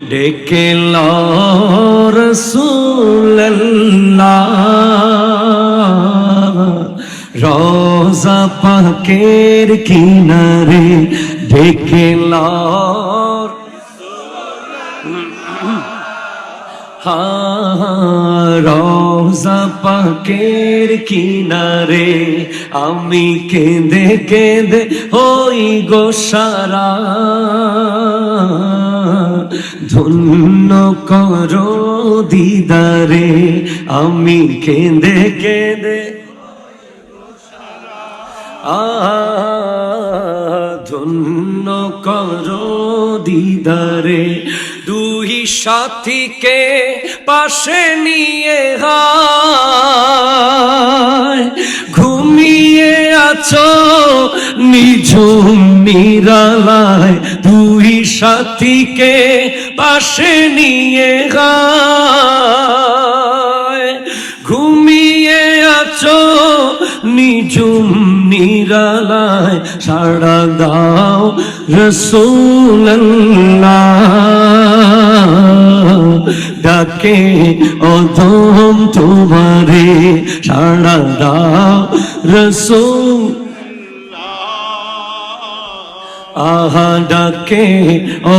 ডেকে লো রাসূলুল্লাহ রোজা পাকের কিনারে ডেকে লো রোজা পাকের কিনারে আমি কেঁদে কেঁদে হই গো সারা ধন্য করো দিদারে আমি কেঁদে কেঁদে ধন্য করো দিদারে দুই সাথীকে পাশে নিয়ে ঘুমিয়ে আছো নিঝুম নিরালায় দুই সাথীকে পাশে নিয়ে ঘুমিয়ে আছো নিঝুম নিরালায় সাড়া দাও রাসূলুল্লাহ ডাকে অধম তোমারে সাড়া দাও রাসূল আহা ডাকে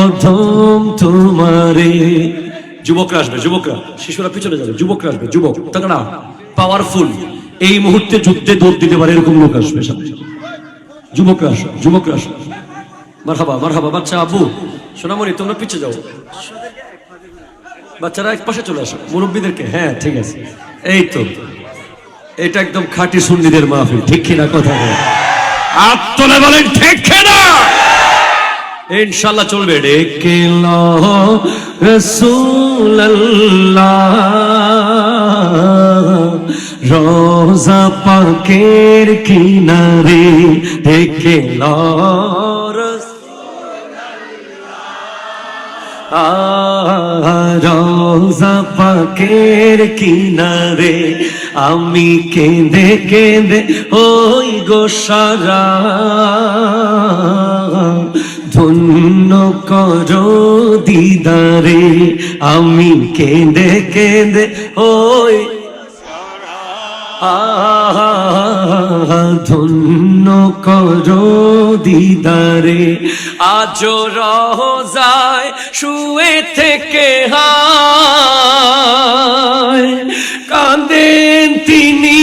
অধম তোমারে যুবকরা আসবে, যুবকরা, শিশুরা পিছনে যাবে, যুবকরা আসবে, যুবক তারা পাওয়ারফুল এই মুহূর্তে যুদ্ধে দৌড় দিতে পারে এরকম লোক আসবে সামনে। যুবকরা আসো, যুবকরা আসো। মারহাবা মারহাবা। বাচ্চা আব্বু সোনামণি তোমরা পিছিয়ে যাও, বাচ্চারা এক পাশে চলে আসো, মুরব্বীদেরকে। হ্যাঁ ঠিক আছে, এই তো এটা একদম খাঁটি সুন্নিদের মাহফিল, ঠিক কিনা কথা আত্মনে বলেন ঠিক কিনা? ইনশাআল্লাহ চলবে। ডেকে লো রাসূলুল্লাহ রোজা পাকের কিনারে ডেকে লো রোজা পাকের কিনারে আমি কেঁদে কেঁদে ওই গো সারা ধন্য করো দিদারে আমি কেঁদে কেঁদে ওই ধন্য করো দিদারে আজ রোজায় শুয়ে থেকে কাঁদেন তিনি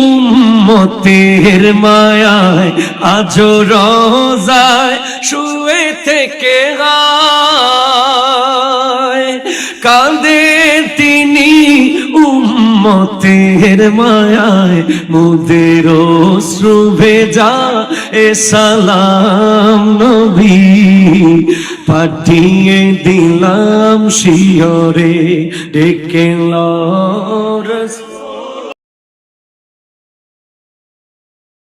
উম্মতের মায়ায় আজ রোজায় শুয়ে থেকে কাঁদেন তিনি উম্মতের মায়ায় মুদের অশ্রু ভেজা এ সালাম নবী পাঠিয়ে দিলাম শিয়রে ডেকে লো